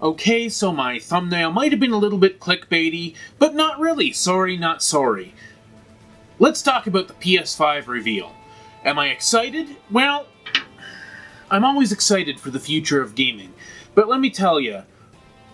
Okay, so my thumbnail might have been a little bit clickbaity, but not really. Sorry, not sorry. Let's talk about the PS5 reveal. Am I excited? Well, I'm always excited for the future of gaming, but let me tell you,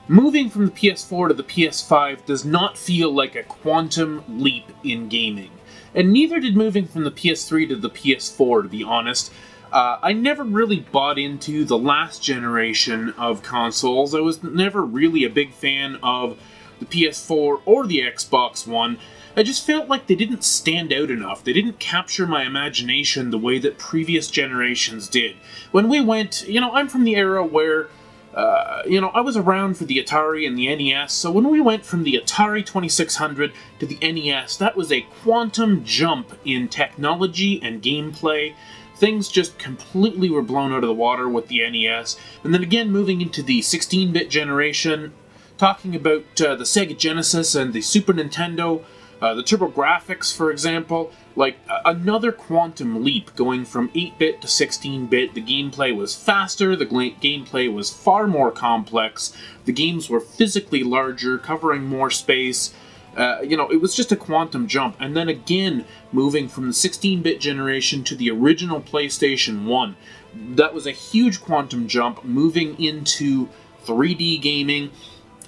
moving from the PS4 to the PS5 does not feel like a quantum leap in gaming. And neither did moving from the PS3 to the PS4, to be honest. I never really bought into the last generation of consoles. I was never really a big fan of the PS4 or the Xbox One. I just felt like they didn't stand out enough. They didn't capture my imagination the way that previous generations did. When we went, I'm from the era where I was around for the Atari and the NES, so when we went from the Atari 2600 to the NES, that was a quantum jump in technology and gameplay. Things just completely were blown out of the water with the NES. And then again, moving into the 16-bit generation, talking about the Sega Genesis and the Super Nintendo, the TurboGrafx, for example, like another quantum leap going from 8-bit to 16-bit. The gameplay was faster, the gameplay was far more complex, the games were physically larger, covering more space. It was just a quantum jump. And then again, moving from the 16-bit generation to the original PlayStation 1. That was a huge quantum jump, moving into 3D gaming,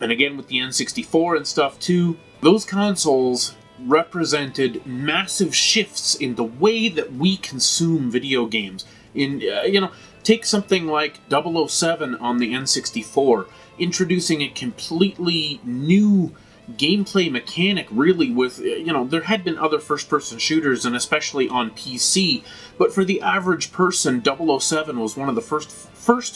and again with the N64 and stuff too. Those consoles represented massive shifts in the way that we consume video games. Take something like 007 on the N64, introducing a completely new gameplay mechanic, really, with, there had been other first-person shooters, and especially on PC, but for the average person, 007 was one of the first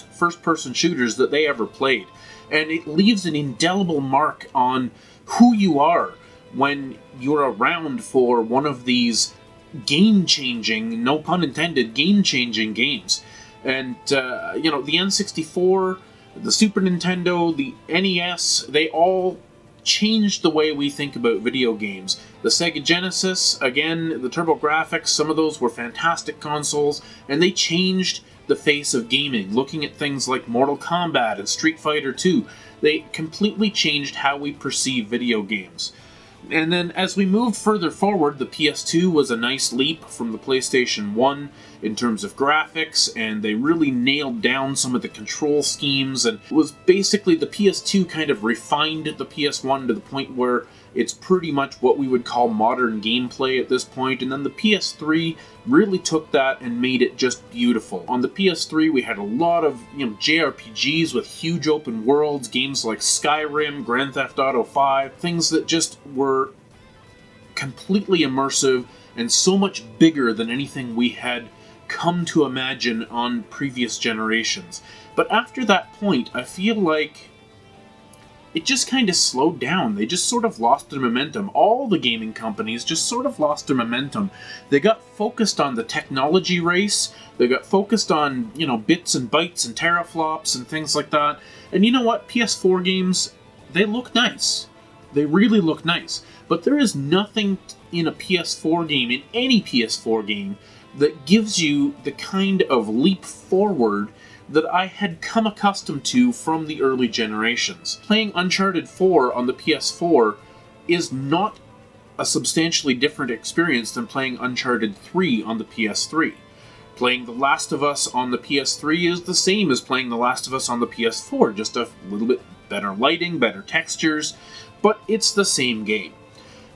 first-person shooters that they ever played, and it leaves an indelible mark on who you are when you're around for one of these game-changing, no pun intended, game-changing games. And, the N64, the Super Nintendo, the NES, they all changed the way we think about video games. The Sega Genesis, again, the TurboGrafx, some of those were fantastic consoles, and they changed the face of gaming. Looking at things like Mortal Kombat and Street Fighter 2, they completely changed how we perceive video games. And then as we moved further forward, the PS2 was a nice leap from the PlayStation 1 in terms of graphics, and they really nailed down some of the control schemes, and it was basically the PS2 kind of refined the PS1 to the point where it's pretty much what we would call modern gameplay at this point, and then the PS3 really took that and made it just beautiful. On the PS3 we had a lot of JRPGs with huge open worlds, games like Skyrim, Grand Theft Auto 5, things that just were completely immersive and so much bigger than anything we had come to imagine on previous generations. But after that point, I feel like it just kind of slowed down. They just sort of lost their momentum. All the gaming companies just sort of lost their momentum. They got focused on the technology race. They got focused on, bits and bytes and teraflops and things like that. And you know what? PS4 games, they look nice. They really look nice. But there is nothing in a PS4 game, in any PS4 game, that gives you the kind of leap forward that I had come accustomed to from the early generations. Playing Uncharted 4 on the PS4 is not a substantially different experience than playing Uncharted 3 on the PS3. Playing The Last of Us on the PS3 is the same as playing The Last of Us on the PS4, just a little bit better lighting, better textures, but it's the same game.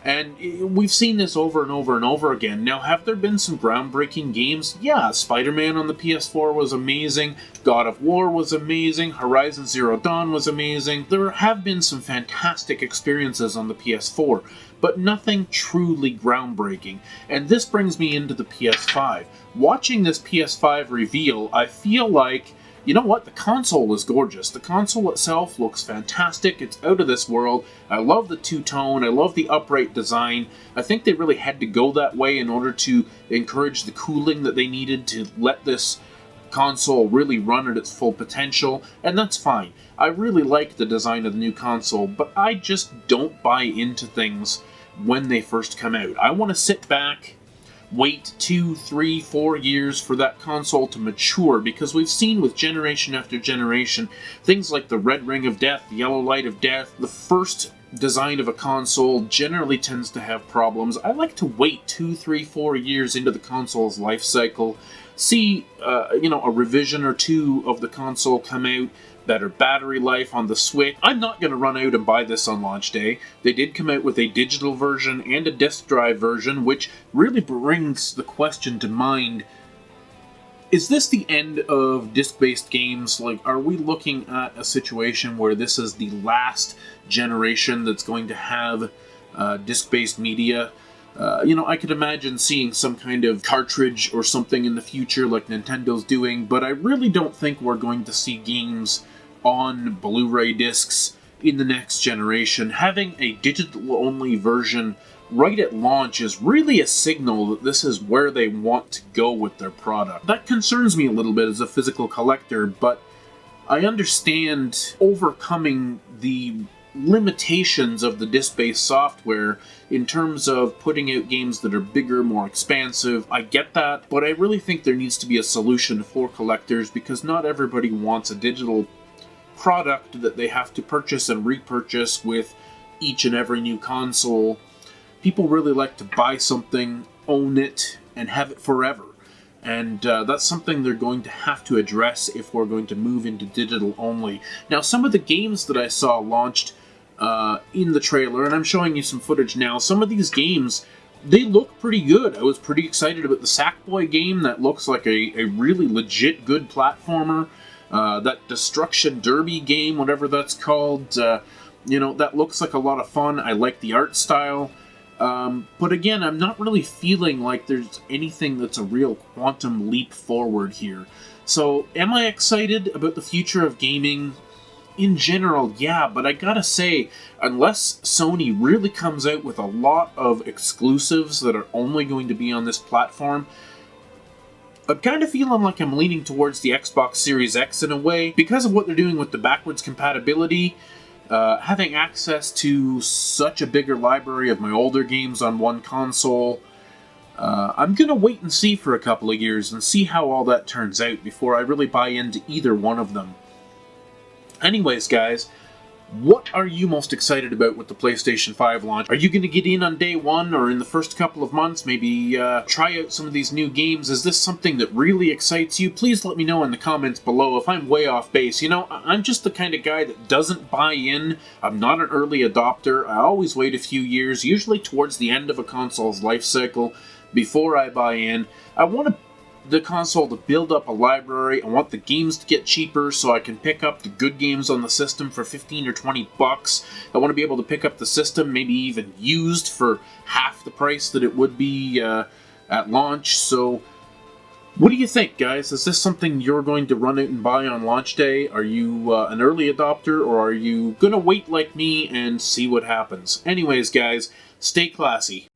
And we've seen this over and over and over again. Now, have there been some groundbreaking games? Yeah, Spider-Man on the PS4 was amazing, God of War was amazing, Horizon Zero Dawn was amazing. There have been some fantastic experiences on the PS4, but nothing truly groundbreaking. And this brings me into the PS5. Watching this PS5 reveal, I feel like, you know what? The console is gorgeous. The console itself looks fantastic. It's out of this world. I love the two-tone. I love the upright design. I think they really had to go that way in order to encourage the cooling that they needed to let this console really run at its full potential, and that's fine. I really like the design of the new console, but I just don't buy into things when they first come out. I want to sit back, wait 2, 3, 4 years for that console to mature, because we've seen with generation after generation things like the red ring of death, the yellow light of death. The first design of a console generally tends to have problems. I like to wait 2, 3, 4 years into the console's life cycle, see a revision or two of the console come out, better battery life on the Switch. I'm not going to run out and buy this on launch day. They did come out with a digital version and a disk drive version, which really brings the question to mind, is this the end of disc-based games? Like, are we looking at a situation where this is the last generation that's going to have disc-based media? I could imagine seeing some kind of cartridge or something in the future like Nintendo's doing, but I really don't think we're going to see games on Blu-ray discs in the next generation. Having a digital-only version right at launch is really a signal that this is where they want to go with their product. That concerns me a little bit as a physical collector, but I understand overcoming the limitations of the disc-based software in terms of putting out games that are bigger, more expansive. I get that, but I really think there needs to be a solution for collectors, because not everybody wants a digital product that they have to purchase and repurchase with each and every new console. People really like to buy something, own it, and have it forever. And that's something they're going to have to address if we're going to move into digital only. Now, some of the games that I saw launched in the trailer, and I'm showing you some footage now, some of these games, they look pretty good. I was pretty excited about the Sackboy game. That looks like a really legit good platformer. That Destruction Derby game, whatever that's called, that looks like a lot of fun. I like the art style. But again, I'm not really feeling like there's anything that's a real quantum leap forward here. So, am I excited about the future of gaming? In general, yeah, but I gotta say, unless Sony really comes out with a lot of exclusives that are only going to be on this platform, I'm kind of feeling like I'm leaning towards the Xbox Series X in a way, because of what they're doing with the backwards compatibility. Having access to such a bigger library of my older games on one console, I'm going to wait and see for a couple of years and see how all that turns out before I really buy into either one of them. Anyways, guys, what are you most excited about with the PlayStation 5 launch? Are you going to get in on day one or in the first couple of months? Maybe try out some of these new games? Is this something that really excites you? Please let me know in the comments below if I'm way off base. I'm just the kind of guy that doesn't buy in. I'm not an early adopter. I always wait a few years, usually towards the end of a console's life cycle, before I buy in. I want the console to build up a library. I want the games to get cheaper so I can pick up the good games on the system for 15 or 20 bucks. I want to be able to pick up the system, maybe even used, for half the price that it would be at launch. So, what do you think, guys? Is this something you're going to run out and buy on launch day? Are you an early adopter, or are you going to wait like me and see what happens? Anyways, guys, stay classy.